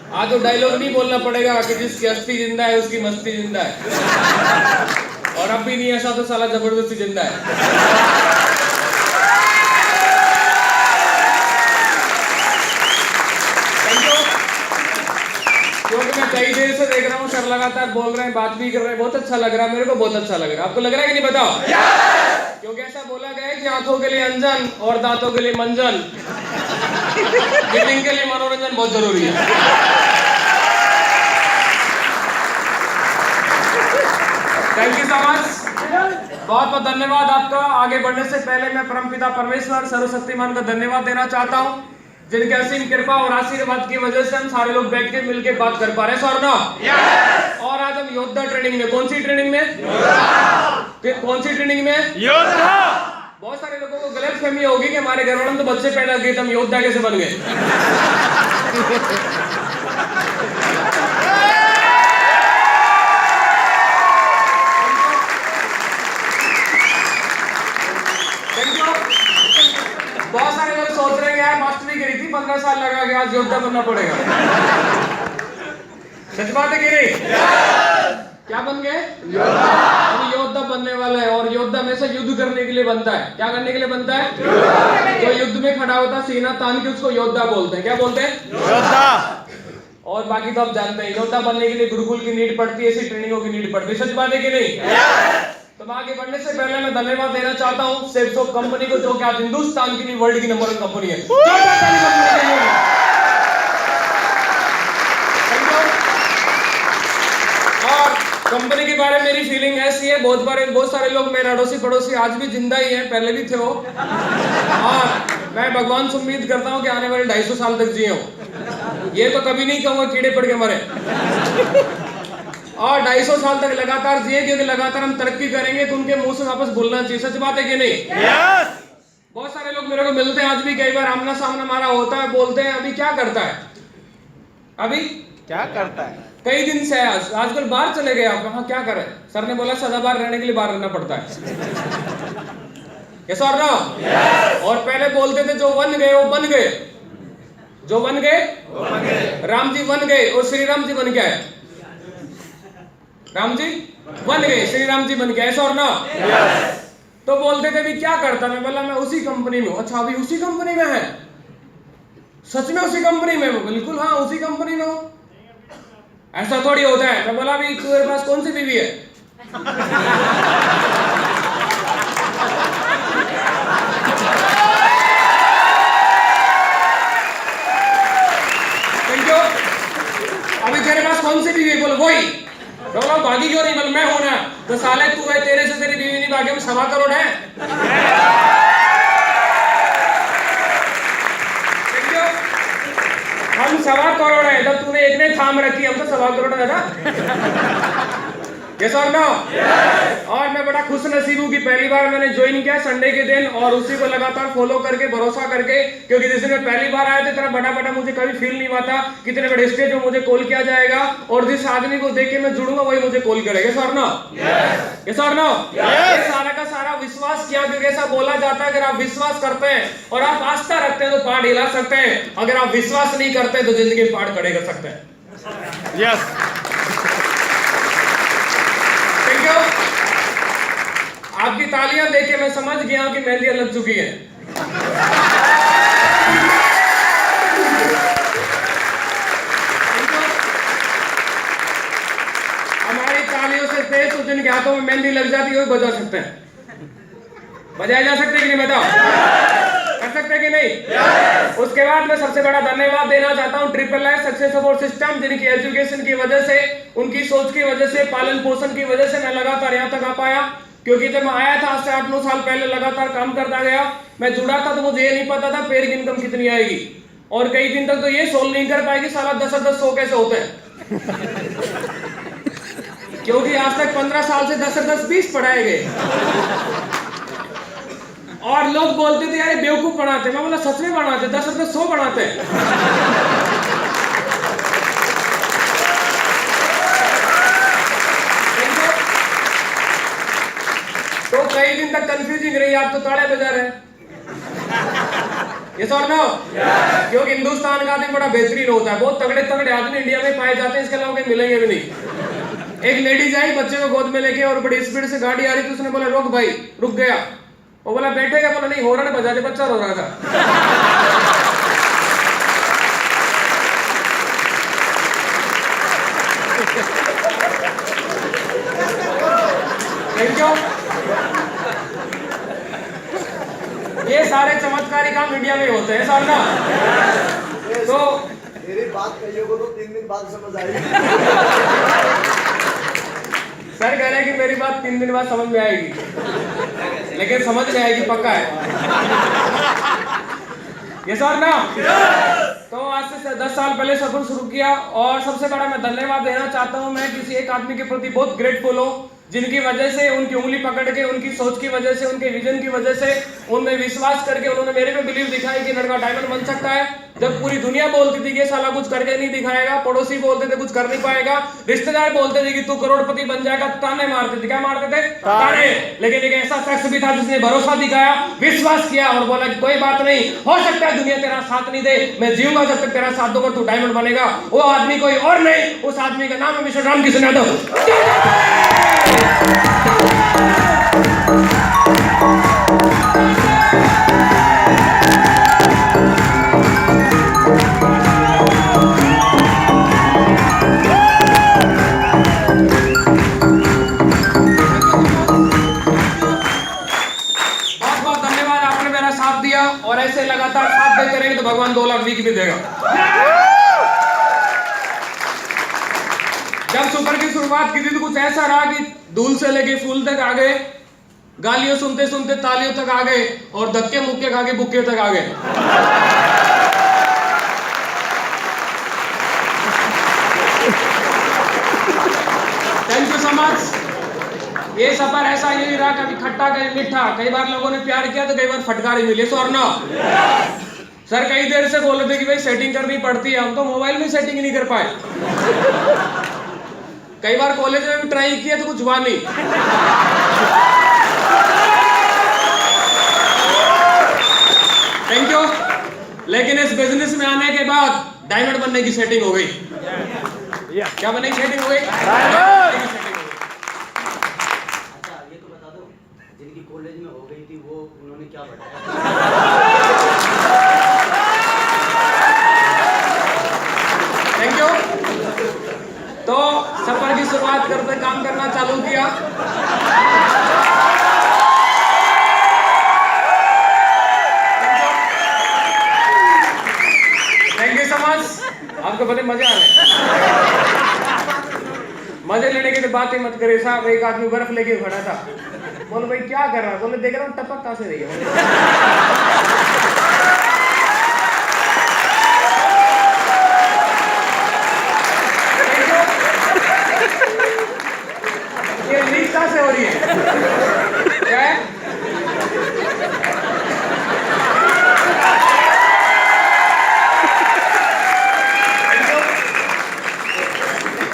आज तो डायलॉग नहीं बोलना पड़ेगा कि जिसकी अस्थि जिंदा है उसकी मस्ती जिंदा है, और अब भी नहीं ऐसा तो साला जबरदस्ती जिंदा है। क्योंकि मैं कई देर से देख रहा हूँ सर लगातार बोल रहे हैं, बात भी कर रहे हैं, बहुत अच्छा लग रहा है, मेरे को बहुत अच्छा लग रहा है। आपको लग रहा है कि नहीं बताओ? क्योंकि ऐसा बोला गया है कि आंखों के लिए अंजन और दांतों के लिए मंजन, के लिए मनोरंजन बहुत जरूरी है। थैंक यू सो मच, बहुत बहुत धन्यवाद आपका। आगे बढ़ने से पहले मैं परमपिता परमेश्वर सर्वशक्तिमान का धन्यवाद देना चाहता हूँ, जिनके असीम कृपा और आशीर्वाद की वजह से हम सारे लोग बैठ के मिलकर बात कर पा रहे हैं। सर ना और आज हम योद्धा ट्रेनिंग में, कौन सी ट्रेनिंग में? कौन सी ट्रेनिंग में? योद्धा। बहुत सारे लोगों को गलत फहमी होगी कि हमारे घर वालों ने तो बच्चे पैदा किए, हम योद्धा कैसे बन गए? बहुत सारे लोग सोच रहे हैं यार मास्टरी करी थी 15 साल लगा के, आज योद्धा बनना पड़ेगा। सच बात है कि नहीं? क्या बन गए? अभी योद्धा बनने वाला है, और योद्धा हमेशा युद्ध करने के लिए बनता है। क्या करने के लिए बनता है? जो युद्ध में खड़ा होता है सीना तान के, उसको योद्धा बोलते हैं। क्या बोलते हैं? योद्धा। और बाकी तो आप जानते हैं, योद्धा बनने के लिए गुरुकुल की नीड पड़ती है, ऐसी ट्रेनिंगों की नीड पड़ती है। सच बात है कि नहीं? तो मैं आगे बढ़ने से पहले मैं धन्यवाद देना चाहता हूं सेल्सो कंपनी को, जो कि आज हिंदुस्तान की नहीं वर्ल्ड की नंबर 1 कंपनी है। और कंपनी के बारे में मेरी फीलिंग ऐसी है, बहुत सारे लोग मेरे अड़ोसी पड़ोसी आज भी जिंदा ही हैं, पहले भी थे वो, और मैं भगवान से उम्मीद करता हूं कि आने वाले 250 साल तक जिए हो। ये तो कभी नहीं कहूंगा कीड़े पड़ के मरे, और 250 साल तक लगातार जिए, क्योंकि लगातार हम तरक्की करेंगे तो उनके मुंह से वापस बोलना चाहिए। सच बात है कि नहीं? yes! बहुत सारे लोग मेरे को मिलते हैं आज भी, कई बार आमना सामना हमारा होता है, बोलते हैं अभी क्या करता है, अभी क्या करता है, कई दिन से आजकल बाहर चले गए आप, वहां क्या करें? सर ने बोला सदाबहार रहने के लिए बाहर रहना पड़ता है। यस और नो? और पहले बोलते थे जो बन गए वो बन गए, जो बन गए वो बन गए। राम जी बन गए, और श्री राम जी बन गए, राम जी बन गए, श्री राम जी बन गए। ऐसा और ना? तो बोलते थे भी क्या करता? मैं बोला मैं उसी कंपनी में हूं। अच्छा अभी उसी कंपनी में है? सच में उसी कंपनी में हूं? बिल्कुल हाँ उसी कंपनी में हूं। ऐसा थोड़ी होता है। मैं बोला अभी तुम्हारे पास कौन सी बीवी है? अभी तेरे पास कौन सी बीवी है? बोलो वही। बोलो भागी क्यों नहीं? बोल मैं हूं ना। तो साले तू है, तेरे से तेरी बीवी नहीं भागे, हम 1.25 करोड़ है। हम 1.25 करोड़ है, तो तूने एक ने थाम रखी, हम तो 1.25 करोड़ है ना। यस और नो? और मैं बड़ा खुश नसीब हूँ कि पहली बार मैंने ज्वाइन किया संडे के दिन, और उसी को लगातार फॉलो करके भरोसा करके, क्योंकि जिस दिन मैं पहली बार आया था इतना बड़ा मुझे कभी फील नहीं हुआ था कितने बड़े स्टेज में मुझे कॉल किया जाएगा, और जिस आदमी को देख के मैं जुड़ूंगा वही मुझे कॉल करेगा। यस और नो? यस और नो? सारा का सारा विश्वास किया, क्योंकि ऐसा बोला जाता है अगर आप विश्वास करते हैं और आप आस्था रखते हैं तो पहाड़ हिला सकते हैं, अगर आप विश्वास नहीं करते तो जिंदगी पहाड़ खड़े कर सकते हैं। यस आपकी तालियां देख के मैं समझ गया हूं कि मेहंदियां लग चुकी है। हमारी तालियों से तेज तो जिनके हाथों में मेहंदी लग जाती है वो बजा सकते हैं, बजाया जा सकते कि नहीं? बताओ कर सकते कि नहीं? उसके बाद मैं सबसे बड़ा धन्यवाद देना चाहता हूं triple I success support system, जिनकी एजुकेशन की वजह से, उनकी सोच की वजह से, पालन पोषण की वजह से मैं लगातार यहाँ तक आ पाया। क्योंकि जब मैं आया था आज से 8-9 साल पहले लगातार काम करता गया, मैं जुड़ा था तो मुझे ये नहीं पता था पेड इनकम कितनी आएगी, और कई दिन तक तो ये सोल्व नहीं कर पाएगी साला 10-10 100 कैसे होते हैं। क्योंकि आज तक 15 साल से 10-10 20 पढ़ाए गए, और लोग बोलते थे यार बेवकूफ पढ़ाते। मैं बोला सच में पढ़ाते, 10-10 100 पढ़ाते हैं। तो कई दिन तक कंफ्यूजिंग रही, आप तो ताड़े बजा रहे हैं। यस और नो? क्योंकि हिंदुस्तान का आदमी बड़ा बेहतरीन होता है, बहुत तगड़े तगड़े आदमी इंडिया में पाए जाते हैं, इसके अलावा कहीं मिलेंगे भी नहीं। एक लेडीज आई बच्चे को गोद में लेके और बड़ी स्पीड से गाड़ी आ रही थी, उसने बोला रोक भाई, रुक गया। वो बोला बैठेगा, बोला नहीं हॉर्न बजा दे, बच्चा रो रहा था। Thank you. ये सारे चमत्कारी काम इंडिया में होते हैं सर ना। तो मेरी बात कहिए को तो 3 दिन बाद समझ आएगी। सर कह रहे हैं कि मेरी बात 3 दिन बाद समझ में आएगी, लेकिन समझ में आएगी पक्का है। ये सर ना। तो आज से 10 साल पहले सफर शुरू किया और सबसे बड़ा मैं धन्यवाद देना चाहता हूं। मैं किसी एक आदमी के प्रति बहुत ग्रेटफुल हूं, जिनकी वजह से, उनकी उंगली पकड़ के, उनकी सोच की वजह से, उनके विजन की वजह से, उनमें विश्वास करके उन्होंने मेरे पे बिलीव दिखाया कि लड़का डायमंड बन सकता है। जब पूरी दुनिया बोलती थी कि साला कुछ करके नहीं दिखाएगा, पड़ोसी बोलते थे कुछ कर नहीं पाएगा, रिश्तेदार बोलते थे कि तू करोड़पति बन जाएगा, ताने मारते थे। क्या मारते थे? ताने। लेकिन एक ऐसा शख्स भी था जिसने भरोसा दिखाया, विश्वास किया और बोला कि कोई बात नहीं, हो सकता है दुनिया तेरा साथ नहीं दे, मैं जीऊंगा जब तक तेरा साथ दूंगा, तू डायमंड बनेगा। वो आदमी कोई और नहीं, उस आदमी का नाम है मिस्टर रामकिशन यादव। और ऐसे लगातार साथ देते रहेंगे तो भगवान 2 लाख वीक भी देगा। जब सुपर की शुरुआत की थी तो कुछ ऐसा रहा कि धूल से लेके फूल तक आ गए, गालियों सुनते सुनते तालियों तक आ गए और धक्के मुक्के खा के बुक्के तक आ गए। Thank you so much. ये सफर ऐसा ही नहीं रहा, कभी खट्टा कभी मीठा, कई बार लोगों ने प्यार किया तो कई बार फटकार ही मिली। और ना सर कई देर से बोल रहे थे कि भाई सेटिंग करनी पड़ती है, हम तो मोबाइल में सेटिंग नहीं कर पाए। कई बार कॉलेज में भी ट्राई किया तो कुछ हुआ नहीं। Thank you. लेकिन इस बिजनेस में आने के बाद डायमंड बनने की सेटिंग हो गई। क्या बनने की सेटिंग हो गई? जिनकी कॉलेज में हो गई थी वो उन्होंने क्या बताया? Thank you. तो सफर की शुरुआत करते काम करना चालू किया। Thank you so much. आपको बड़े मजे आ रहे हैं। मजे लेने की तो बात ही मत करिए साहब। एक आदमी बर्फ लेके खड़ा था, बोलो भाई क्या कर रहा है? बोले देख रहा हूँ टपक कहां से रही है। ये लीक कहां से हो रही है? क्या है?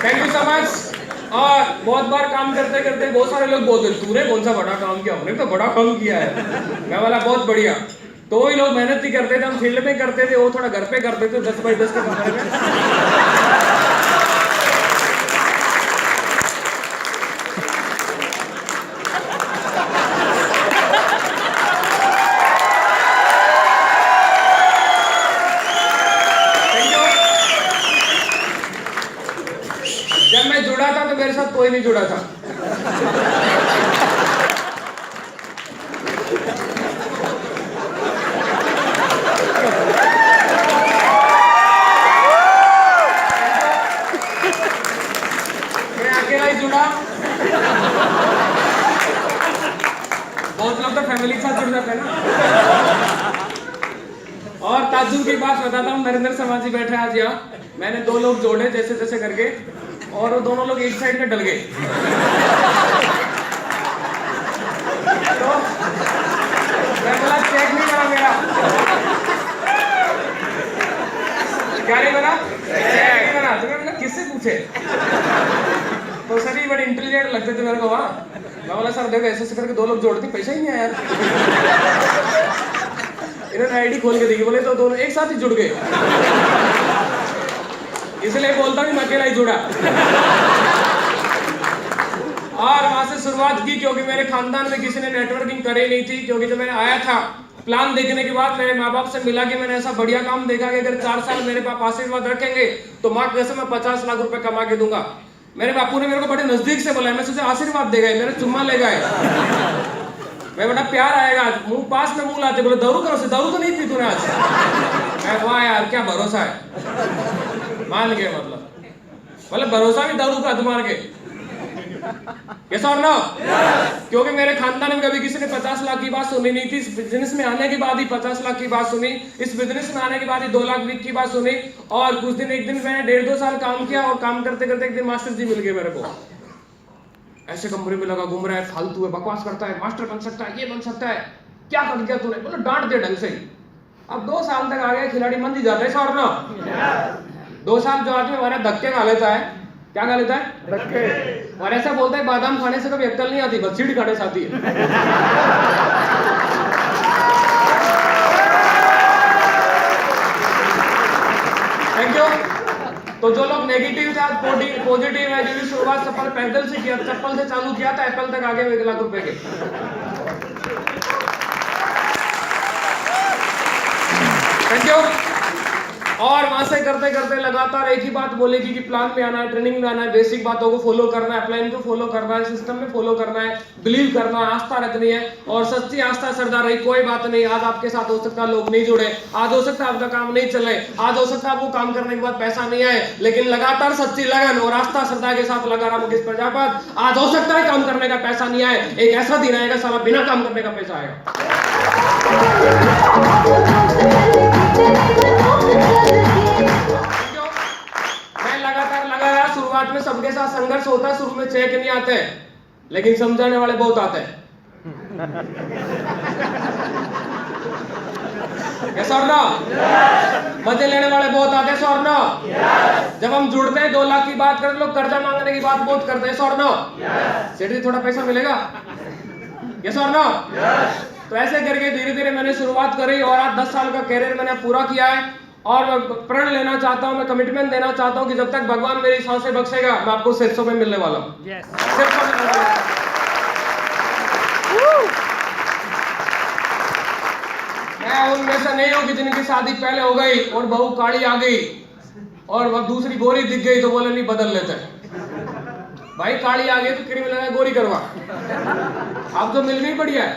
Thank you so much. और बहुत बार काम करते करते बहुत सारे लोग बोलते हैं तूने कौन सा बड़ा काम किया? हमने तो बड़ा काम किया है। मैं वाला बहुत बढ़िया। तो ही लोग मेहनत ही करते थे, हम फील्ड में करते थे, वो थोड़ा घर पे करते थे 10 बाई 10 के कमरे में। जब मैं जुड़ा था तो मेरे साथ कोई नहीं जुड़ा था। मैं अकेला ही जुड़ा। बहुत लोग तो फैमिली के साथ जुड़ जाते हैं ना। और ताज्जुब की बात बताता हूँ, नरेंद्र समाजी बैठे आज यहाँ, मैंने 2 लोग जोड़े जैसे जैसे करके और वो दोनों लोग एक साइड में डल गए। तो मैं बोला चेक नहीं करा मेरा। क्या नहीं करा? चेक नहीं करा। तो मैं किससे पूछे? तो सर ये बड़े इंटेलिजेंट लगते थे मेरे को वहाँ। मैं बोला सर देखो ऐसे करके 2 लोग जोड़ते, पैसा ही नहीं आया यार। इन्होंने आईडी खोल के देखी, बोले तो दोनों एक साथ ही जुड़ गए। इसलिए बोलता हूँ मैं अकेला ही जुड़ा। और वहां से शुरुआत की, क्योंकि मेरे खानदान में किसी ने नेटवर्किंग करी नहीं थी। क्योंकि जब मैंने आया था, प्लान देखने के बाद मेरे माँ बाप से मिला कि मैंने ऐसा बढ़िया काम देखा कि अगर 4 साल मेरे पाप आशीर्वाद रखेंगे तो माँ कैसे मैं 50 लाख रुपए कमा के दूंगा। मेरे बापू ने मेरे को बड़े नजदीक से बोला, मैं सोचा आशीर्वाद देगा, मेरे चुम्मा ले गए, मैं बड़ा प्यार आएगा, मुंह पास में मुंह लाते, बोले दारू करो से, दारू तो नहीं पी तूने आज। मैं वाह यार क्या भरोसा है, मान गए। मतलब भरोसा भी दारू का तुम्हारे के। यस और नो? क्योंकि मेरे खानदान में कभी किसी ने 50 लाख की बात सुनी नहीं थी। इस बिजनेस में आने के बाद ही 50 लाख की बात सुनी, इस बिजनेस में आने के बाद ही 2 लाख की बात सुनी। और कुछ दिन, एक दिन मैंने 1.5-2 साल काम किया, और काम करते करते एक दिन मास्टर जी मिल गए मेरे को। ऐसे कंपनी में लगा घूम रहा है, फालतू है, बकवास करता है, मास्टर बन सकता है, ये बन सकता है, क्या कर दिया तूने? बोलो डांट दे ढंग से। अब 2 साल तक आ गया, खिलाड़ी मन ही जाता है और ना। 2 साल जो आदमी हमारा धक्के खा लेता है, क्या खा लेता है? धक्के। और ऐसा बोलता है बादाम खाने से कभी अक्कल नहीं आती, बस सीढ़ी खाने से आती है। Thank you. तो जो लोग नेगेटिव थे आज पॉजिटिव है, जो शुरुआत सफल पैदल से किया, चप्पल से चालू किया था, एप्पल तक आगे 1 लाख रुपए के। Thank you. और वहां से करते करते लगातार एक ही बात बोलेगी कि प्लान में आना है, ट्रेनिंग में आना है, बेसिक बातों को फॉलो करना है, प्लान को फॉलो करना है, सिस्टम में फॉलो करना है, बिलीव करना है, आस्था रखनी है। और सच्ची आस्था सरदार रही, कोई बात नहीं। आज आपके साथ हो सकता है लोग नहीं जुड़े, आज हो सकता है आपका काम नहीं चले, आज हो सकता है आपको काम करने के बाद पैसा नहीं आए, लेकिन लगातार सच्ची लगन और आस्था श्रद्धा के साथ लगा रहा मुकेश प्रजापत, आज हो सकता है काम करने का पैसा नहीं आए, एक ऐसा दिन आएगा साला बिना काम करने का पैसा आएगा। मैं लगातार लगा रहा। शुरुआत में सबके साथ संघर्ष होता है, शुरू में चेक नहीं आते, लेकिन समझाने वाले बहुत आते हैं। यस और नो? मजे लेने वाले बहुत आते हैं, यस और नो? जब हम जुड़ते हैं 2 लाख की बात करते, लोग कर्जा मांगने की बात बहुत करते हैं, यस और नो? सेठ जी थोड़ा पैसा मिलेगा, यस और नो? तो ऐसे करके धीरे धीरे मैंने शुरुआत करी, और आज 10 साल का कैरियर मैंने पूरा किया है। और मैं प्रण लेना चाहता हूं, मैं कमिटमेंट देना चाहता हूं कि जब तक भगवान मेरी सांसें बख्शेगा, मैं आपको 700 में मिलने वाला हूं। मैं उनमें से नहीं हूं कि जिनकी शादी पहले हो गई और बहू काली आ गई और वह दूसरी गोरी दिख गई तो बोले नहीं बदल लेते। भाई काली आ गई तो क्रीम लगा गोरी करवा, आप तो मिल गई बढ़िया है,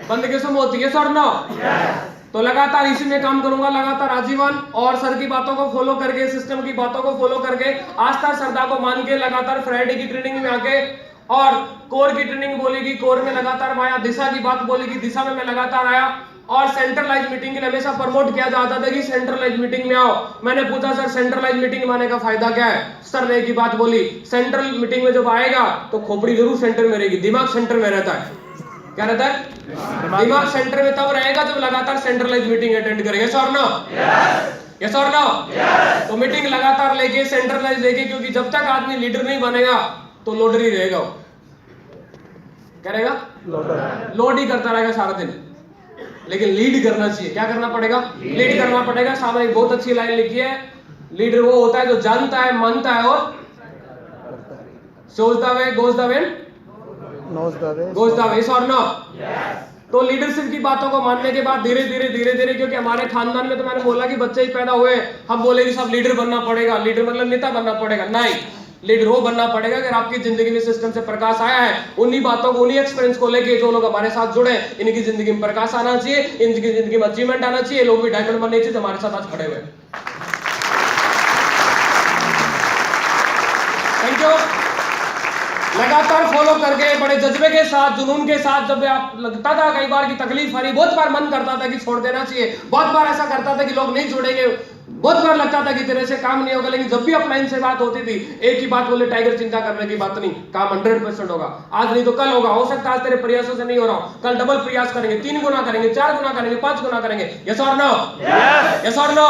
बंद किस्म होती है, सर ना? तो लगातार इसी में काम करूंगा, लगातार आजीवन, और सर की बातों को फॉलो करके, सिस्टम की बातों को फॉलो करके, आस्था श्रद्धा को मान के, लगातार फ्राइडे की ट्रेनिंग में आके, और कोर की ट्रेनिंग बोलेगी, कोर में लगातार आया, दिशा की बात बोलेगी, दिशा में मैं लगातार आया। और सेंट्रलाइज मीटिंग के लिए हमेशा प्रमोट किया जाता था कि सेंट्रलाइज मीटिंग में आओ। मैंने पूछा सर सेंट्रलाइज मीटिंग में आने का फायदा क्या है? सर ने एक ही बात बोली, सेंट्रल मीटिंग में जब आएगा तो खोपड़ी जरूर सेंटर में रहेगी, दिमाग सेंटर में रहता है। क्या रहता है? दिमाग सेंटर में तब रहेगा जब लगातार सेंट्रलाइज मीटिंग अटेंड करेगा, यस और नो? यस और नो? तो मीटिंग लगातार लेके, सेंट्रलाइज लेके, क्योंकि जब तक आदमी लीडर नहीं बनेगा तो लोडर ही रहेगा। क्या रहेगा? लोड ही करता रहेगा सारा दिन। लेकिन लीड करना चाहिए, क्या करना पड़ेगा? लीड करना पड़ेगा। सामने एक बहुत अच्छी लाइन लिखी है, लीडर वो होता है जो जानता है, मानता है और सोचता है, goes the way, goes the way, yes और नो? तो लीडरशिप की बातों को मानने के बाद धीरे धीरे, क्योंकि हमारे खानदान में तो मैंने बोला कि बच्चे ही पैदा हुए, हम बोले कि सब लीडर बनना पड़ेगा, लीडर मतलब नेता बनना पड़ेगा, नहीं, लीडर वो बनना पड़ेगा अगर आपकी जिंदगी में सिस्टम से प्रकाश आया है। उन्हीं बातों को, उन्हीं एक्सपीरियंस को लेके जो लोग हमारे साथ जुड़े, इनकी जिंदगी में प्रकाश आना चाहिए, इनकी जिंदगी में अचीवमेंट आना चाहिए, लोग भी डायमंड बनने चाहिए हमारे साथ आज खड़े हुए। Thank you. लगातार फॉलो करके, बड़े जज्बे के साथ, जुनून के साथ, जब आप लगता था कई बार की तकलीफ आ रही, बहुत बार मन करता था कि छोड़ देना चाहिए, बहुत बार ऐसा करता था कि लोग नहीं जुड़ेंगे, बहुत बार लगता था कि तेरे से काम नहीं होगा, लेकिन जब भी अपलाइन से बात होती थी एक ही बात बोले, टाइगर चिंता करने की बात नहीं, काम 100% होगा, आज नहीं तो कल होगा, हो सकता है आज तेरे प्रयासों से नहीं हो रहा, कल डबल प्रयास करेंगे, 3 गुना करेंगे, 4 गुना करेंगे, 5 गुना करेंगे, यस और नो? यस और नो?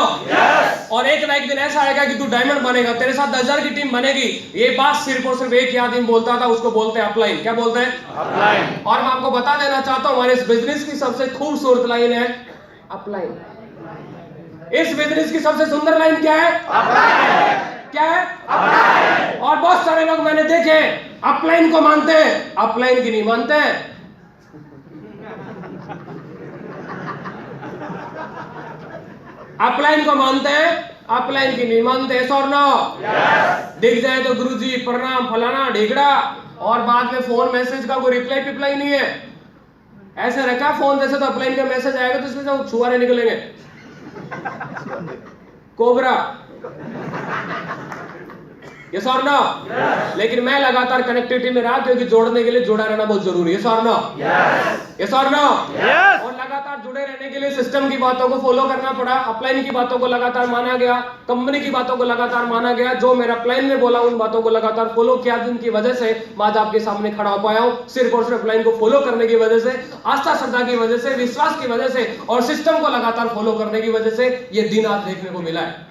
और एक ना एक दिन ऐसा आएगा कि तू डायमंड बनेगा, तेरे साथ 10,000 की टीम बनेगी। ये बात सिर्फ और सिर्फ एक ही आदमी बोलता था, उसको बोलते हैं अपलाइन। क्या बोलते हैं? अपलाइन। और मैं आपको बता देना चाहता हूं, हमारे इस बिजनेस की सबसे खूबसूरत लाइन है, अपलाइन। इस बिजनेस की सबसे सुंदर लाइन क्या है? अपलाइन। क्या है? अपलाइन। और बहुत सारे लोग मैंने देखे अपलाइन को मानते हैं, अपलाइन की नहीं मानते हैं। अपलाइन को मानते हैं, अपलाइन की नहीं मानते। यस और नो? दिख जाए तो गुरुजी प्रणाम फलाना ढीगड़ा, और बाद में फोन मैसेज का कोई रिप्लाई पिप्लाई नहीं है। ऐसे रखा फोन जैसे तो अपलाइन का मैसेज आएगा तो इसमें से छुआरे निकलेंगे, कोबरा। यस और नो? लेकिन मैं लगातार कनेक्टिविटी में रहा, क्योंकि जोड़ने के लिए जुड़ा रहना बहुत जरूरी है। यस और नो? यस और नो? और लगातार जुड़े रहने के लिए सिस्टम की बातों को फॉलो करना पड़ा। अपलाइन की बातों को लगातार माना गया, कंपनी की बातों को लगातार माना गया। जो मेरा अपलाइन ने बोला उन बातों को लगातार फॉलो किया, जिनकी वजह से मैं आज आपके सामने खड़ा हो पाया हूं। सिर्फ और सिर्फ अपलाइन को फॉलो करने की वजह से, आस्था श्रद्धा की वजह से, विश्वास की वजह से और सिस्टम को लगातार फॉलो करने की वजह से ये दिन आज देखने को मिला है।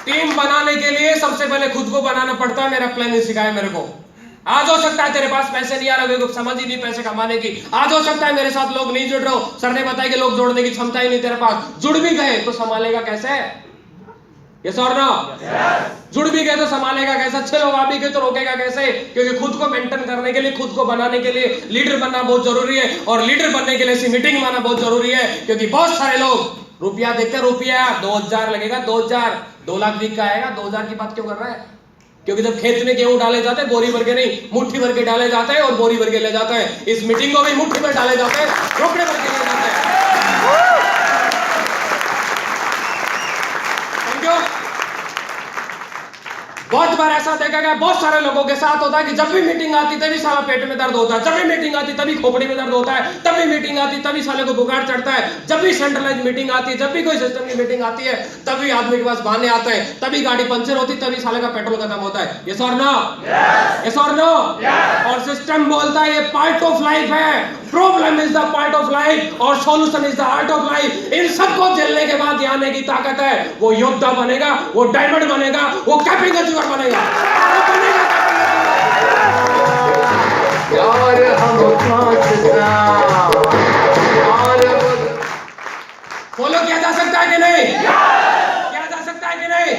टीम बनाने के लिए सबसे पहले खुद को बनाना पड़ता है। मेरा प्लान ने सिखाया मेरे को। आज हो सकता है तेरे पास पैसे नहीं आ रहे, को समझ ही नहीं पैसे कमाने की। आज हो सकता है मेरे साथ लोग नहीं जुड़ रहे हो, सर ने बताया कि लोग जोड़ने की क्षमता ही नहीं तेरे पास। जुड़ भी गए तो संभालेगा कैसे? यस और नो? जुड़ भी गए तो संभालेगा कैसे? अच्छे लोग आ भी गए तो रोकेगा कैसे? क्योंकि खुद को मेंटेन करने के लिए, खुद को बनाने के लिए लीडर बनना बहुत जरूरी है। और लीडर बनने के लिए ऐसी मीटिंग बनाना बहुत जरूरी है। क्योंकि बहुत सारे लोग रुपया देखते, रुपया 2000 लगेगा, 2000 2 लाख बिक का आएगा, 2000 की बात क्यों कर रहा है? क्योंकि जब खेत में गेहूं डाले जाते हैं, बोरी भर के नहीं, मुट्ठी भर के डाले जाते हैं और बोरी भर के ले जाते हैं। इस मीटिंग को भी मुट्ठी भर डाले जाते हैं, रोकड़े भर के ले जाते हैं। समझो? बहुत बार ऐसा देखा गया, बहुत सारे लोगों के साथ होता है कि जब भी मीटिंग आती तभी साला पेट में दर्द होता है, जब भी मीटिंग आती तभी खोपड़ी में दर्द होता है, तब भी मीटिंग आती तभी साले को बुखार चढ़ता है, जब भी सेंट्रलाइज मीटिंग आती है, जब भी कोई सिस्टम की मीटिंग आती है तभी आदमी के पास बहाने आते हैं, तभी गाड़ी पंचर होती, तभी साले का पेट्रोल खत्म होता है। यस और नो? यस और नो? और सिस्टम बोलता है ये पार्ट ऑफ लाइफ है, problem is the part of life और solution is the art of life. इन सबको झेलने के बाद आने की ताकत है। वो योद्धा बनेगा, वो डायमंड बनेगा, वो कैपिंग अचीवर बनेगा, यार हम फॉलो किया जा सकता है कि नहीं? किया जा सकता है कि नहीं?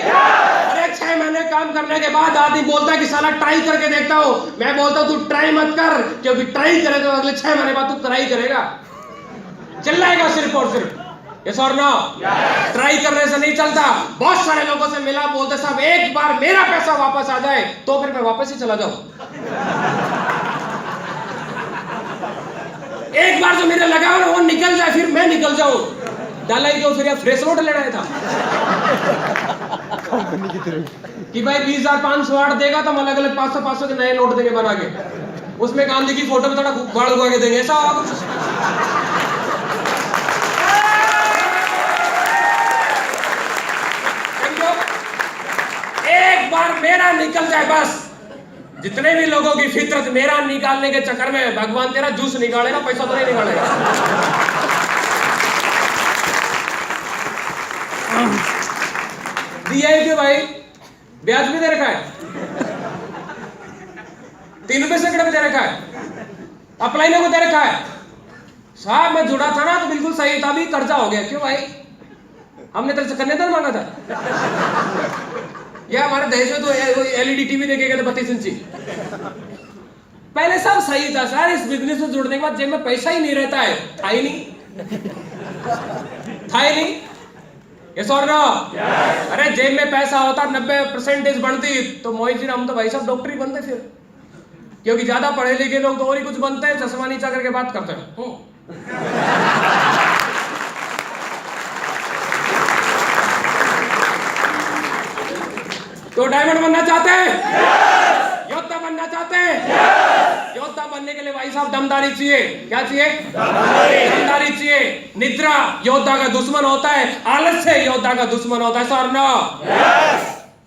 अरे 6 महीने काम करने के बाद आदमी बोलता है कि साला ट्राई करके देखता हूं। मैं बोलता हूं तू ट्राई मत कर, क्योंकि ट्राई करेगा तो अगले 6 महीने बाद तू ट्राई करेगा, चिल्लाएगा सिर्फ और सिर्फ। यस और नो? ट्राई करने से नहीं चलता। बहुत सारे लोगों से मिला, बोलते साहब एक बार मेरा पैसा वापस आ जाए तो फिर मैं वापस ही चला जाऊं। एक बार जो मेरे लगा वो निकल जाए फिर मैं निकल जाऊं। डाला ही क्यों? फिर फ्रेश नोट लेना था कि भाई 20,508 देगा तो हम अलग अलग 500-500 के नए नोट देंगे बना के, उसमें गांधी की फोटो में थोड़ा बाढ़ उगा के देंगे, ऐसा कुछ। एक बार मेरा निकल जाए बस। जितने भी लोगों की फितरत मेरा निकालने के चक्कर में, भगवान तेरा जूस निकालेगा, पैसा तो नहीं निकालेगा। दिया है क्यों भाई? ब्याज भी दे रखा है, 3 रुपए सैकड़े में दे रखा है, अपलाइनों को दे रखा है। साहब मैं जुड़ा था ना तो बिल्कुल सही था, अभी कर्जा हो गया। क्यों भाई? हमने तेरे से कन्यादान मांगा था या हमारे दहेज में तो एलईडी टीवी देके गए थे 32 इंची। पहले सब सही था सर, इस बिजनेस में जुड़ने के बाद जेब में पैसा ही नहीं रहता है। था ही नहीं, था ही नहीं। यस और नो? अरे जेब में पैसा होता 90% बनती तो मोहित जी हम तो भाई साहब डॉक्टर ही बनते फिर, क्योंकि ज्यादा पढ़े लिखे लोग तो और ही कुछ बनते हैं, चश्मा नीचा करके बात करते हैं। तो डायमंड बनना चाहते हैं? योद्धा बनना चाहते हैं? योद्धा बनने के लिए भाई साहब दमदारी चाहिए। क्या चाहिए? दमदारी चाहिए। निद्रा योद्धा का दुश्मन होता है, आलस्य योद्धा का दुश्मन होता है। Sir no?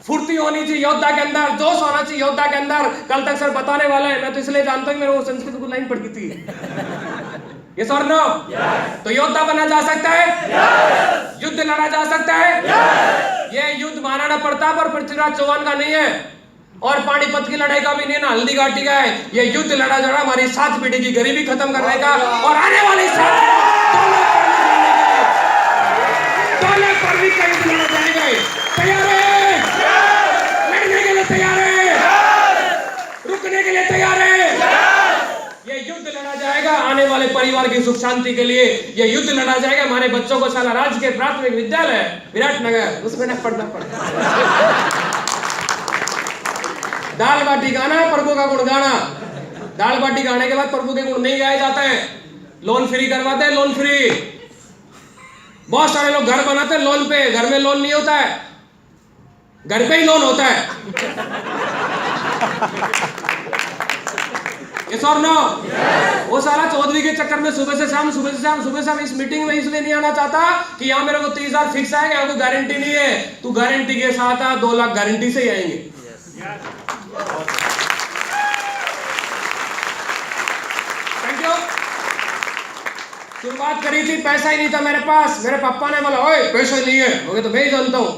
फुर्ती होनी चाहिए योद्धा के अंदर, जोश होना चाहिए योद्धा के अंदर। कल तक सर बताने वाला है, मैं तो इसलिए जानता हूं, मेरे वो संस्कृत की लाइन पढ़ की थी। ये सर नो? तो योद्धा बना जा सकता है, युद्ध लड़ा जा सकता है। ये युद्ध महाराणा प्रताप और पृथ्वीराज चौहान का नहीं है, और पानीपत की लड़ाई का भी नहीं ना हल्दी घाटी का है। ये युद्ध लड़ा जा रहा हमारी 7 पीढ़ी की गरीबी खत्म करने का और आने वाली 7 दोनों पर भी कई दिन लड़ा जाएगा। तैयार है? लड़ने के लिए तैयार है? रुकने के लिए तैयार है? ये युद्ध लड़ा जाएगा आने वाले परिवार की सुख शांति के लिए। ये युद्ध लड़ा जाएगा हमारे बच्चों को साला राजकीय प्राथमिक विद्यालय विराटनगर उसमें न पढ़ना पड़े। दाल बाटी गाना, प्रभु का गुण गाना। दाल बाटी गाने के बाद प्रभु के गुण नहीं गाए जाते हैं। लोन फ्री करवाते हैं, लोन फ्री। बहुत सारे लोग घर बनाते हैं लोन पे, घर में लोन नहीं होता है, घर पे ही लोन होता है। यस और नो? वो सारा चौधरी के चक्कर में सुबह से शाम इस मीटिंग में इसलिए नहीं आना चाहता कि यहाँ मेरे को 30,000 फिक्स आएगा, यहाँ कोई गारंटी नहीं है। तू गारंटी के साथ आ, 2 लाख गारंटी से ही आएंगे। Thank you. शुरुआत करी थी, पैसा ही नहीं था मेरे पास। मेरे पापा ने बोला ओए पैसा नहीं है, मैं तो मैं ही जानता हूं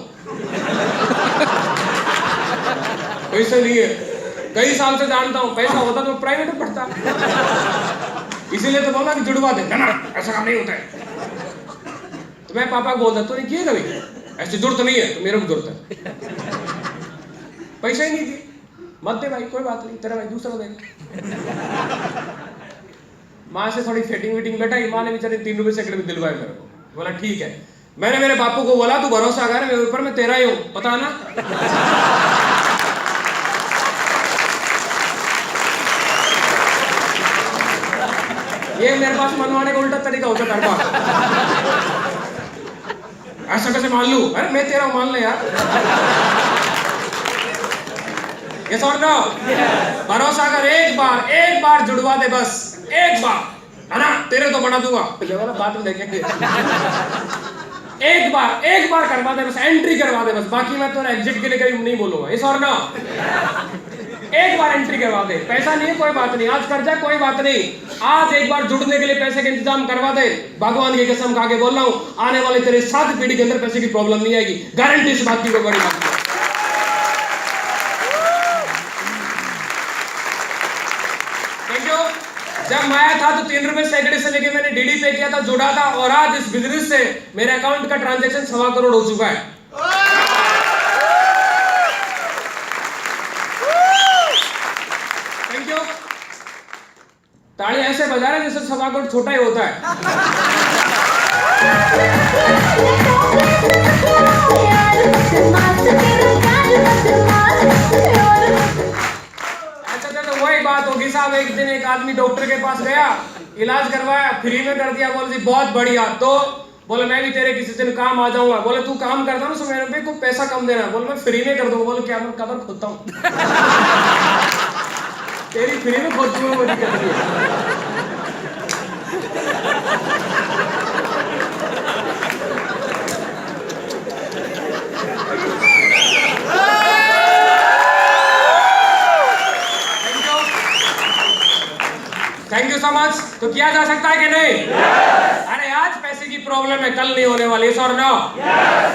पैसा नहीं है, कई साल से जानता हूं। पैसा होता तो प्राइवेट में पढ़ता, इसीलिए तो बोला कि जुड़वा दे। ना ऐसा काम नहीं होता है। तो मैं पापा को बोलता तूने किए कभी ऐसी जरूरत नहीं है, तो मेरे को जरूरत है। पैसा ही नहीं दिए, मत दे भाई, कोई बात नहीं, तेरा भाई दूसरा देगा। माँ से थोड़ी फिटिंग विटिंग बैठाई, माँ ने बेचारी 3 रुपए सैकड़े में दिलवाए मेरे को। बोला ठीक है। मैंने मेरे बापू को बोला तू भरोसा कर मेरे ऊपर, मैं तेरा ही हूं, पता ना। ये मेरे पास मनवाने का उल्टा तरीका होता है। ऐसा कैसे मान लूं? अरे मैं तेरा मान ले यार। यस और नो? भरोसा कर, एक बार जुड़वा दे बस, एक बार, है ना? तेरे तो बना दूंगा, बात में देखेंगे। एक बार करवा दे बस, एंट्री करवा दे बस, बाकी मैं तो एग्जिट के लिए कहीं नहीं बोलूंगा। यस और नो? एक बार एंट्री करवा दे, पैसा नहीं है कोई बात नहीं, आज कर जाए कोई बात नहीं, आज एक बार जुड़ने के लिए पैसे का इंतजाम करवा दे। भगवान की कसम खा के बोल रहा हूं, आने वाले तेरे 7 पीढ़ी के अंदर पैसे की प्रॉब्लम नहीं आएगी, गारंटी इस बात की। कोई बड़ी बात नहीं। जब मैं आया था तो 3 रुपए सैकड़े से लेके मैंने डीडी पे किया था, जुड़ा था, और आज इस बिजनेस से मेरे अकाउंट का ट्रांजैक्शन 1.25 करोड़ हो चुका है। Thank you. ताली ऐसे बजा रहे जैसे 1.25 करोड़ छोटा ही होता है। वही बात होगी साहब, एक दिन एक आदमी डॉक्टर के पास गया, इलाज करवाया, फ्री में कर दिया। बोले जी बहुत बढ़िया, तो बोले मैं भी तेरे किसी दिन काम आ जाऊंगा। बोले तू काम करता ना तो मेरे पे को पैसा कम देना। बोले मैं फ्री में कर दूंगा। बोले क्या? मैं कबर खोदता हूँ। तेरी फ्री में खोद दूंगा मुझे कर दिया। Thank you so much. तो किया जा सकता है कि नहीं? अरे आज पैसे की प्रॉब्लम है, कल नहीं होने वाली। Sir no?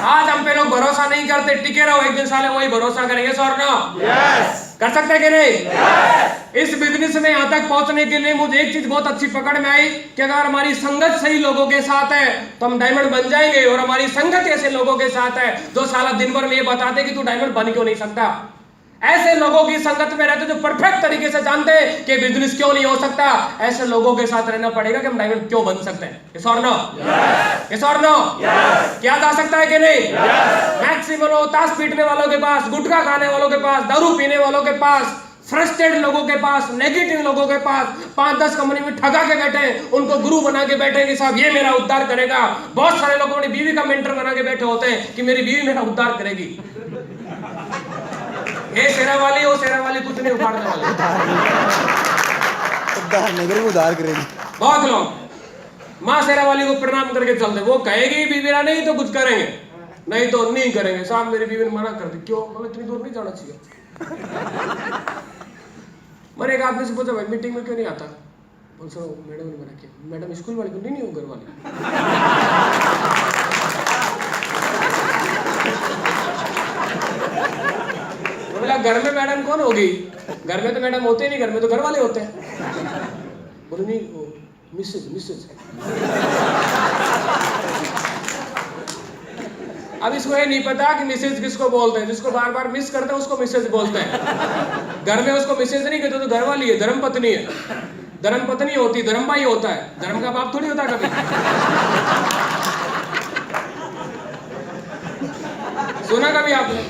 आज हम पे लोग भरोसा नहीं करते, टिके रहो, एक दिन साले वही भरोसा करेंगे। Sir no? कर सकते हैं कि नहीं? इस बिजनेस में यहाँ तक पहुंचने के लिए मुझे एक चीज बहुत अच्छी पकड़ में आई कि अगर हमारी संगत सही लोगों के साथ है तो हम डायमंड बन जाएंगे, और हमारी संगत ऐसे लोगों के साथ है जो साला दिन भर में ये बताते कि तू डायमंड बन क्यों नहीं सकता। ऐसे लोगों की संगत में रहते जो परफेक्ट तरीके से जानते हैं कि बिजनेस क्यों नहीं हो सकता, ऐसे लोगों के साथ रहना पड़ेगा कि हम डायमंड क्यों बन सकते हैं। यस और नो? यस और नो? किया जा सकता है कि नहीं? मैक्सिमम ताश पीटने वालों के पास, गुटखा खाने वालों के पास, दारू पीने वालों के पास, फ्रस्ट्रेटेड लोगों के पास, नेगेटिव लोगों के पास 5-10 कंपनी में ठगा के बैठे हैं, उनको गुरु बना के बैठे कि साहब ये मेरा उद्धार करेगा। बहुत सारे लोगों ने बीवी का मेंटर बना के बैठे होते हैं कि मेरी बीवी मेरा उद्धार करेगी। ये शेरा वाली, वो शेरा वाली कुछ नहीं उखाड़ने वाली, उद्धार करेगी। बहुत लोग माँ शेरा वाली को प्रणाम करके चलते, वो कहेगी बीवी नहीं तो कुछ करेंगे, नहीं तो नहीं करेंगे। साहब मेरी बीवी ने मना कर दी। क्यों? बोले इतनी दूर नहीं जाना चाहिए। मैंने एक आदमी से पूछा भाई मीटिंग में क्यों नहीं आता? बोल सर मैडम ने मना किया। मैडम स्कूल वाली को नहीं हूँ, घर वाली। बोला घर में मैडम कौन होगी? घर में तो मैडम होते नहीं, घर में तो घर वाले होते हैं। बोले नहीं वो मिसेज मिसेज। अब इसको ये नहीं पता कि मिसेज किसको बोलते हैं। जिसको बार बार मिस करते हैं उसको मिसेज बोलते हैं। घर में उसको मिसेज नहीं कहते, तो घर वाली है, धर्म पत्नी है। धर्म पत्नी होती, धर्म भाई होता है, धर्म का बाप थोड़ी होता कभी। सुना कभी आपने?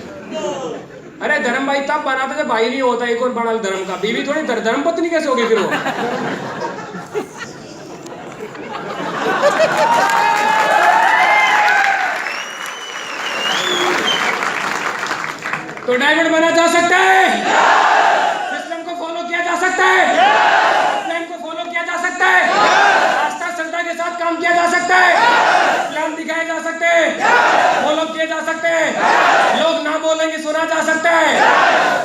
अरे धर्म भाई तब बनाते जब भाई नहीं होता, एक और बना धर्म का। बीवी थोड़ी धर्म पत्नी कैसे होगी फिर वो? तो डायमंड बना जा सकता है, सिस्टम को फॉलो किया जा सकता है, प्लान को फॉलो किया जा सकता है, आस्था श्रद्धा के साथ काम किया जा सकता है, प्लान दिखाए जा सकते हैं, फॉलो किए जा सकते हैं। लोग ना बोलेंगे सुना जा सकता है।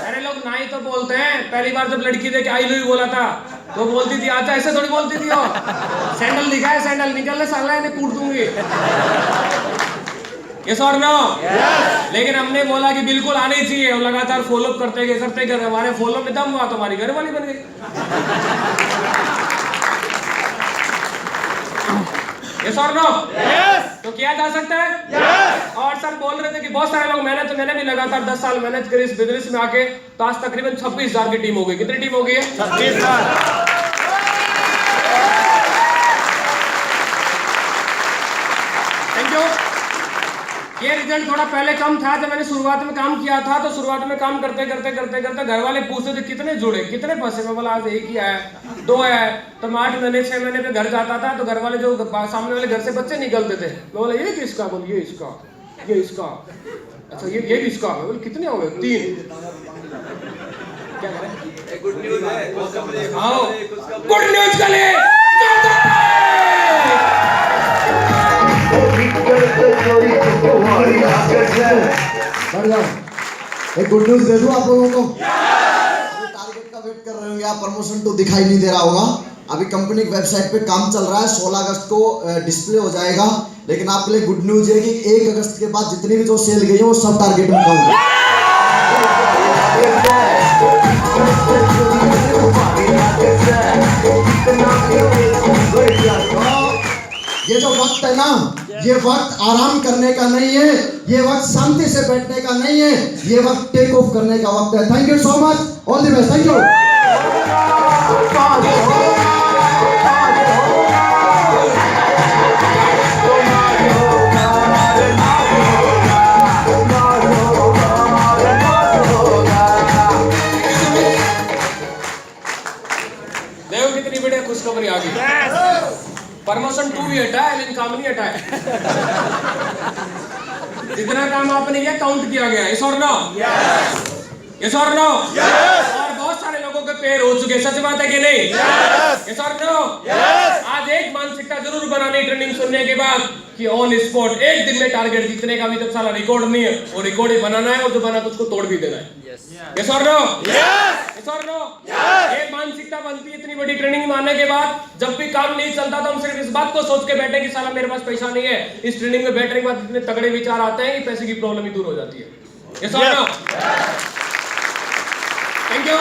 अरे लोग ना ही तो बोलते हैं। पहली बार जब लड़की देख आई लव यू बोला था तो बोलती थी आजा, ऐसे थोड़ी बोलती थी वो। सैंडल दिखाए, सैंडल निकलने साला इन्हें कूट दूंगी। यस और नो? लेकिन हमने बोला कि बिल्कुल आनी चाहिए, और लगातार फॉलो करते गए हमारे फॉलो में दम हुआ तो हमारी घर वाली बन गई। यस और नो? तो किया जा सकता है। और सर बोल रहे थे कि बहुत सारे लोग मैंने भी लगातार 10 साल मेहनत करी इस बिजनेस में आके, तो आज तकरीबन 26,000 की टीम हो गई। कितनी टीम हो गई है? 26,000। Thank you. ये रिजल्ट थोड़ा पहले कम था। जब मैंने शुरुआत में काम किया था तो शुरुआत में काम करते घर वाले पूछते थे कितने जुड़े, कितने फंसे। मैं बोला आज एक ही आया, 2 आया। तो मैं 8 महीने 6 महीने पे घर जाता था तो घर वाले जो सामने वाले घर से बच्चे निकलते थे, मैं बोला ये किसका? बोल ये इसका, ये इसका, अच्छा ये किसका? मैं बोला कितने हो गए? 3। क्या करें? गुड न्यूज है, आओ गुड न्यूज के लिए एक गुड न्यूज दे दूं आप लोगों को। टारगेट का वेट कर रहे होंगे आप, प्रमोशन तो दिखाई नहीं दे रहा होगा। अभी कंपनी की वेबसाइट पे काम चल रहा है, 16 अगस्त को डिस्प्ले हो जाएगा। लेकिन आपके लिए गुड न्यूज है कि 1 अगस्त के बाद जितनी भी जो सेल गई है वो सब टारगेट में होंगे। ये जो वक्त है ना, ये वक्त आराम करने का नहीं है, ये वक्त शांति से बैठने का नहीं है, ये वक्त टेक ऑफ करने का वक्त है। Thank you so much, all the best. Thank you. देखो कितनी बढ़िया खुशखबरी आ गई। प्रमोशन 2 भी हटा है लेकिन काम नहीं हटा है। जितना काम आपने किया काउंट किया गया। यस और नो? यस और नो? और बहुत सारे लोगों के पैर हो चुके। सच बात है कि नहीं? यस और नो? आज एक मानसिकता जरूर बनानी ट्रेनिंग सुनने के बाद कि ऑन स्पॉट एक दिन में टारगेट जीतने का। अभी तक साला रिकॉर्ड नहीं है, वो रिकॉर्ड ही बनाना है और जो बना तो उसको तोड़ भी देना है। यस और नो? यस और नो? ये मानसिकता बनती है इतनी बड़ी ट्रेनिंग मानने के बाद। जब भी काम नहीं चलता तो हम सिर्फ इस बात को सोच के बैठे कि साला मेरे पास पैसा नहीं है। इस ट्रेनिंग में बैठने के बाद इतने तगड़े विचार आते हैं कि पैसे की प्रॉब्लम ही दूर हो जाती है। यस और no? Thank you,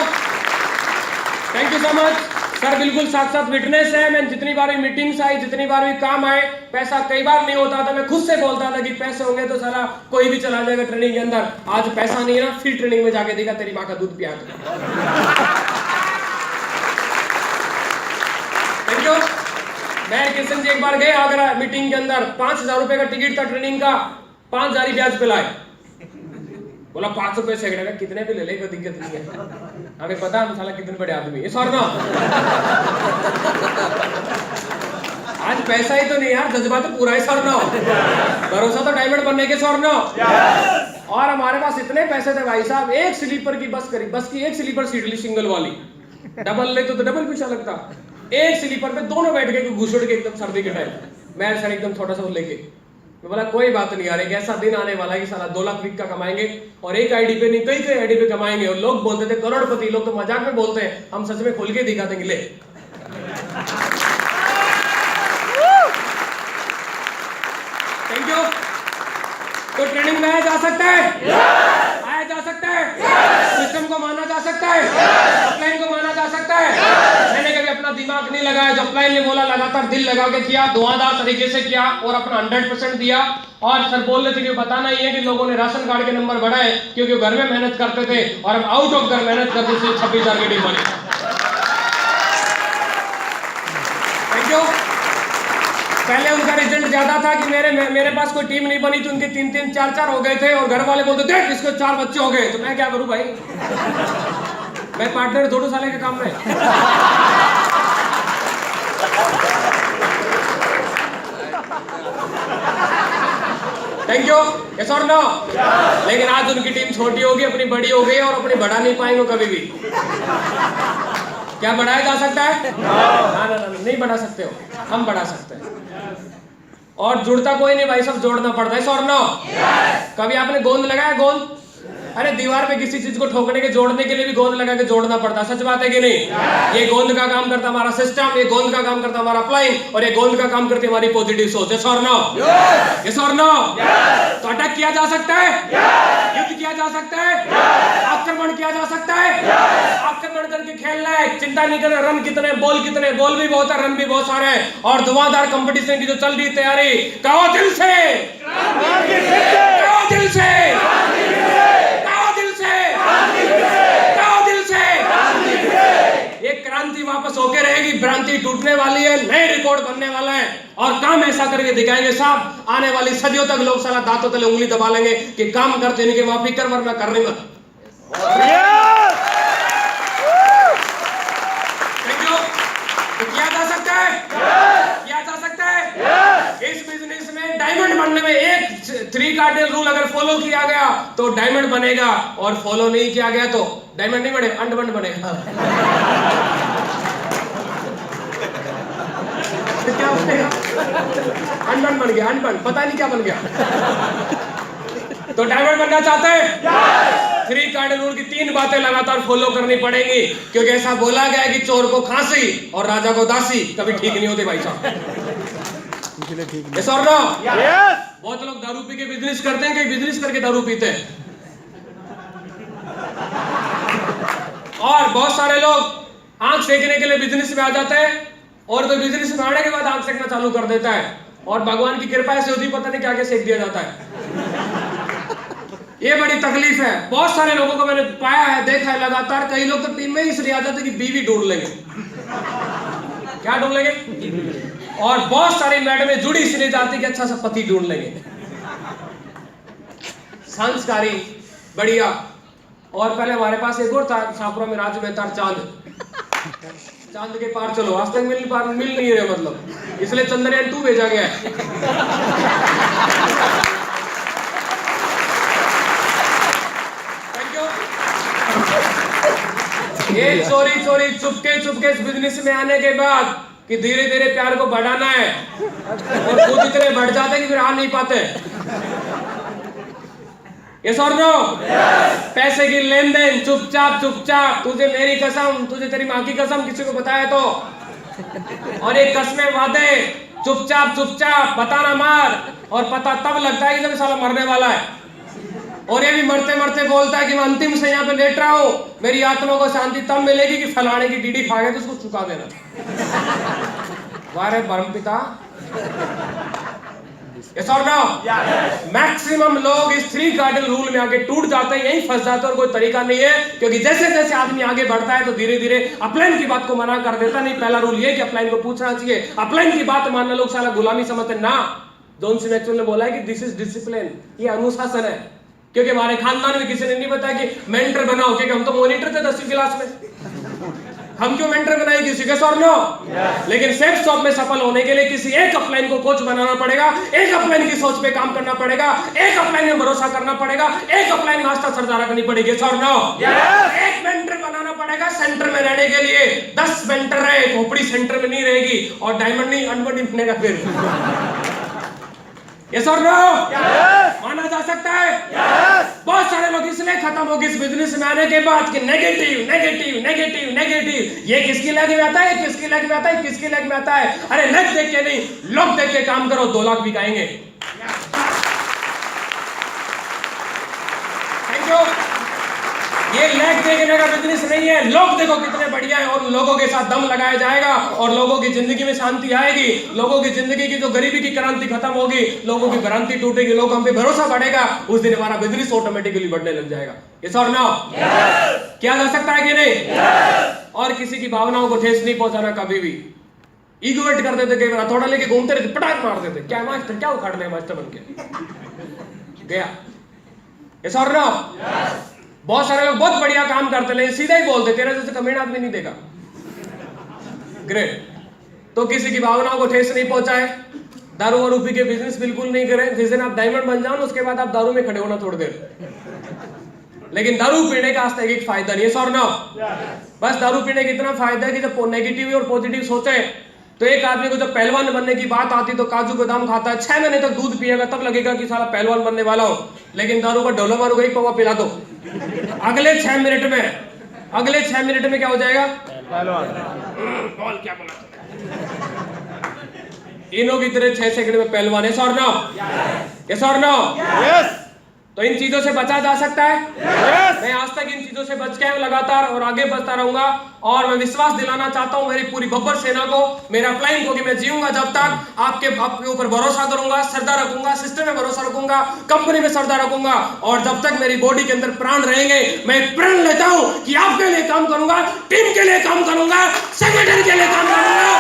thank you so much sir. बिल्कुल साथ विटनेस है। मैं जितनी बार भी मीटिंग्स आई, जितनी बार भी काम आए, पैसा कई बार नहीं होता था। मैं खुद से बोलता था कि पैसे होंगे तो साला कोई भी चला जाएगा ट्रेनिंग के अंदर। आज पैसा नहीं है ना, फिर ट्रेनिंग में जाके देखा तेरी माँ का दूध पिया। Thank you. मैं किशन जी एक बार गए आगरा मीटिंग के अंदर, 5,000 रुपए का टिकट था ट्रेनिंग का, 5,000 ब्याज पे लाए। बोला 500 रुपए सैकड़े का, कितने भी ले ले, कोई दिक्कत नहीं है, हमें पता है हम साला कितने बड़े आदमी है। सॉरी ना, आज पैसा ही तो नहीं यार, जज्बा तो पूरा है। सॉरी ना, भरोसा तो डायमंड बनने के। सॉरी ना, और हमारे पास इतने पैसे थे भाई साहब, एक स्लीपर की बस करी, बस की एक स्लीपर सीट ली सिंगल वाली, डबल ले तो डबल पैसा लगता। एक स्लीपर पे दोनों बैठ के घुसड़ के एकदम सर्दी के टाइम, मैं सर एकदम छोटा सा लेके। मैं बोला कोई बात नहीं यार, एक ऐसा दिन आने वाला है कि साला 2 लाख वीक का कमाएंगे और एक आईडी पे नहीं कई आईडी पे कमाएंगे। और लोग बोलते थे करोड़पति, लोग तो मजाक में बोलते हैं, हम सच में खोल के दिखा देंगे। ले थैंक यू। तो ट्रेनिंग में आया जा सकता है, आया जा सकता है? सिस्टम को माना जा सकता है? अपलाइन को माना जा सकता है? मैंने कभी अपना दिमाग नहीं लगाया, जो अपलाइन ने बोला लगातार दिल लगा के किया, धुआंधार तरीके से किया और अपना 100% दिया। और सर बोल रहे थे कि बताना ही है कि लोगों ने राशन कार्ड के नंबर बढ़ाए क्योंकि वो घर में मेहनत करते थे और हम आउट ऑफ घर मेहनत करते थे। 26,000 की टीम बनी। Thank you. पहले उनका रिजल्ट ज्यादा था कि मेरे पास कोई टीम नहीं बनी, तो उनके 3-3, 4-4 हो गए थे और घर वाले बोलते देख इसके 4 बच्चे हो गए, तो मैं क्या करूं भाई, मैं पार्टनर थोड़ा साले के काम में। Thank you. यस और नो? लेकिन आज उनकी टीम छोटी होगी, अपनी बड़ी हो गई और अपनी बढ़ा नहीं पाएंगे कभी भी। क्या बढ़ाया जा सकता है? ना, नहीं बढ़ा सकते हो, हम बढ़ा सकते हैं। और जुड़ता कोई नहीं भाई, सब जोड़ना पड़ता है। और नो? कभी आपने गोंद लगाया? गोंद, अरे दीवार पे किसी चीज को ठोकने के जोड़ने के लिए भी गोंद लगा के जोड़ना पड़ता है। सच बात है कि नहीं? ये गोंद का काम करता हमारा सिस्टम, ये गोंद का काम करता हमारा अपलाइन, और ये गोंद का काम करती हमारी पॉजिटिव सोच। यस और नो? यस और नो? तो अटैक किया जा सकता है, युद्ध किया जा सकता है, आक्रमण किया जा सकता है। आक्रमण करके खेलना है, चिंता नहीं करना। रन कितने, बॉल कितने, बॉल भी बहुत है, रन भी बहुत सारे हैं, और धुआंधार कंपटीशन की जो चल रही तैयारी, कहो दिल से, कहो दिल से, एक क्रांति वापस होके रहेगी, भ्रांति टूटने वाली है, नए रिकॉर्ड बनने वाला है, और काम ऐसा करके दिखाएंगे साहब, आने वाली सदियों तक लोग साला दांतों तले उंगली दबा लेंगे कि काम करते नहीं कि माफी कर वरना कर रही मत। Thank you. तो किया जा सकता है, किया जा सकता है। इस बिजनेस में डायमंड बनने में एक 3 कार्डिनल रूल अगर फॉलो किया गया तो डायमंड बनेगा, और फॉलो नहीं किया गया तो डायमंड नहीं बनेगा, अंडमंड बनेगा। क्या बनेगा? अनबन बन गया, अनबन, पता नहीं क्या बन गया। तो डायमंड बनना चाहते हैं? 3 कार्डिनल रूल की 3 बातें लगातार फॉलो करनी पड़ेंगी, क्योंकि ऐसा बोला गया है कि चोर को खांसी और राजा को दासी कभी ठीक नहीं होते भाई साहब। यस और नो? बहुत लोग दारू पी के बिजनेस करते हैं, कई बिजनेस करके दारू पीते हैं, और बहुत सारे लोग आंख सेकने के लिए बिजनेस में आ जाते हैं, और तो बिजनेस में आने के बाद आंख सेकना चालू कर देता है, और भगवान की कृपा से होती पता नहीं क्या क्या सेक दिया जाता है। ये बड़ी तकलीफ है। बहुत सारे लोगों को मैंने पाया है, देखा है लगातार। कई लोग तो टीम में इसलिए आ जाते कि बीवी ढूंढ लेंगे। क्या ढूंढ लेंगे? और बहुत सारी मैडमें जुड़ी इसलिए जाती कि अच्छा सा पति ढूंढ लेंगे। संस्कारी, बढ़िया। और पहले हमारे पास एक और था छापुरा में, राजू में था चांद के पार चलो, आज तक मिल नहीं रहे, मतलब इसलिए चंद्रयान 2 भेजा गया है। Thank you. ये चोरी चुपके इस बिजनेस में आने के बाद कि धीरे धीरे प्यार को बढ़ाना है, और खुद इतने बढ़ जाते हैं कि फिर आ नहीं पाते। यस और नो? पैसे की लेन देन चुपचाप, तुझे मेरी कसम, तुझे तेरी माँ की कसम, किसी को बताया तो, और एक कसमें वादे चुपचाप बताना मार, और पता तब लगता है कि जब साला मरने वाला है, और ये भी मरते मरते बोलता है कि मैं अंतिम से यहाँ पे लेट रहा हूँ, मेरी आत्मा को शांति तब मिलेगी कि फलाने की डीडी खा गए तो उसको चुका देना। वारे परम पिता। यस और नो? मैक्सिमम लोग इस 3 कार्डिनल रूल में आगे टूट जाते हैं, यहीं फंस जाते हैं, और कोई तरीका नहीं है, क्योंकि जैसे जैसे आदमी आगे बढ़ता है तो धीरे धीरे अपलाइन की बात को मना कर देता। नहीं, पहला रूल ये कि अपलाइन को पूछना चाहिए, अपलाइन की बात मानना लोग साला गुलामी समझते ना। जॉन सी मैक्सवेल ने बोला है कि दिस इज डिसिप्लिन, ये अनुशासन है, क्योंकि हमारे खानदान में किसी ने नहीं बताया कि मेंटर बनाओ, क्योंकि हम तो मॉनिटर थे 10वीं क्लास में, हम क्यों मेंटर बनाए किसी के? और नो? लेकिन सेफ शॉप में सफल होने के लिए किसी एक अपलाइन को कोच बनाना पड़ेगा, एक अपलाइन की सोच पे काम करना पड़ेगा, एक अपलाइन में भरोसा करना पड़ेगा, एक अपलाइन में आस्था सरदारा करनी पड़ेगी। और नो? एक मेंटर बनाना पड़ेगा सेंटर में रहने के लिए। 10 मेंटर रहे, खोपड़ी सेंटर में नहीं रहेगी, और डायमंड नहीं अनबन नहीं बनेगा फिर। यस और नो? माना जा सकता है? बहुत सारे लोग इसलिए खत्म हो गए इस बिजनेस में आने के बाद कि नेगेटिव। ये किसकी लैग में आता है, किसकी लैग में आता है, किसकी लैग में आता है? अरे लैग देख के नहीं, लोग देख के काम करो, 2 लाख बिकाएंगे। Thank you. ये लैग देखने का बिजनेस नहीं है। लोग देखो कितने बढ़िया हैं और लोगों के साथ दम लगाया जाएगा और लोगों की जिंदगी में शांति आएगी, लोगों की जिंदगी की जो गरीबी की क्रांति खत्म होगी, लोगों की भ्रांति टूटेगी, लोग हम पे भरोसा बढ़ेगा, उस दिन हमारा बिजनेस ऑटोमेटिकली बढ़ने लग जाएगा। यस और नो? किया जा सकता है कि नहीं? और किसी की भावनाओं को ठेस नहीं पहुंचाना कभी भी। ईगोवेट करते थे, कई बार थोड़ा लेके घूमते रहते, पटाख मारते थे, क्या मास्टर, क्या उखाड़ ले मास्टर बन के गया। यस और नो? बहुत सारे लोग बहुत बढ़िया काम करते हैं, सीधा ही बोलते, तेरा जैसे कमेंट आदमी नहीं देगा। ग्रेट। तो किसी की भावनाओं को ठेस नहीं पहुंचाए, दारू और पी के बिजनेस बिल्कुल नहीं करें। जिस दिन आप डायमंड बन जाओ उसके बाद आप दारू में खड़े होना छोड़ दें, लेकिन दारू पीने का आज तक एक फायदा नहीं है। सर ना, बस दारू पीने का इतना फायदा है कि जब नेगेटिव और पॉजिटिव सोचे तो एक आदमी को जब पहलवान बनने की बात आती तो काजू बादाम खाता है, 6 महीने तक दूध पिएगा, तब लगेगा कि साला पहलवान बनने वाला हो। लेकिन दारू का ढोलो मारू गई, पवा पिला दो, अगले 6 मिनट में क्या हो जाएगा? पहलवान। क्या बोला इनों की तरह 6 सेकंड में पहलवान है। सर ना, यस और नो? तो इन चीजों से बचा जा सकता है। मैं आज तक इन चीजों से बच के लगातार और आगे बढ़ता रहूंगा और मैं विश्वास दिलाना चाहता हूं मेरी पूरी बब्बर सेना को, मेरा फ्लाइंग को, कि मैं जीऊंगा जब तक आपके ऊपर भरोसा करूंगा, श्रद्धा रखूंगा, सिस्टम में भरोसा रखूंगा, कंपनी में श्रद्धा रखूंगा, और जब तक मेरी बॉडी के अंदर प्राण रहेंगे मैं प्रण लेता हूं कि आपके लिए काम करूंगा, टीम के लिए काम करूंगा, संगठन के लिए काम करूंगा,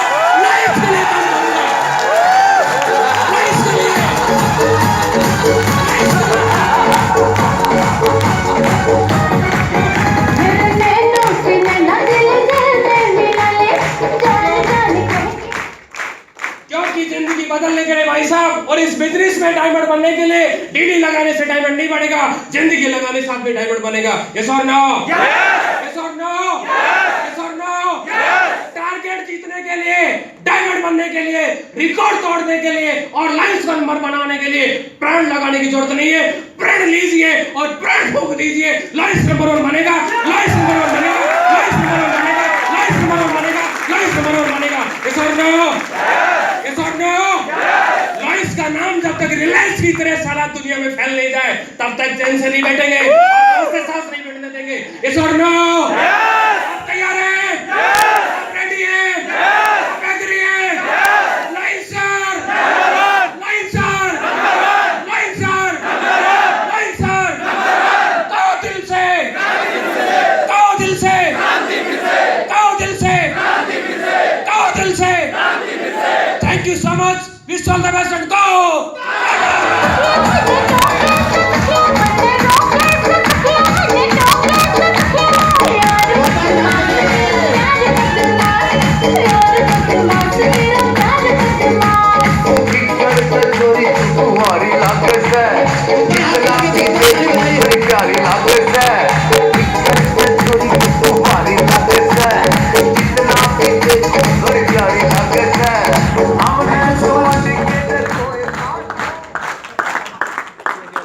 लाइफ के लिए काम करूंगा। क्योंकि जिंदगी बदलने के लिए भाई साहब, और इस बिजनेस में डायमंड बनने के लिए डीडी लगाने से डायमंड नहीं बढ़ेगा, जिंदगी लगाने से भी डायमंड बनेगा। यस और नो? यस और नो? यस और नो? टारगेट जीतने के लिए, डायमंड बनने के लिए, रिकॉर्ड तोड़ने के लिए और लाइफ का नंबर बनाने के लिए प्राण लगाने की जरूरत नहीं है। प्रण लीजिए और प्राण फूंक दीजिए, लाइफ नंबर 1 बनेगा, लाइफ नंबर 1 बनेगा, लाइफ नंबर 1 बनेगा, लाइफ नंबर 1 बनेगा, लाइफ नंबर 1 बनेगा। यस और नो? यस और नो? लाइफ का नाम जब तक रिलायंस की तरह सारा दुनिया में फैल नहीं जाए तब तक चैन से नहीं बैठेंगे और सांस नहीं बैठने देंगे। यस और नो? आप तैयार हैं? आप रेडी हैं? आप एग्री हैं? Line sir, line sir, line sir, line sir, कहो दिल से, कहो दिल से, कहो दिल से, कहो दिल से। Thank you so much. Wish all the best and go.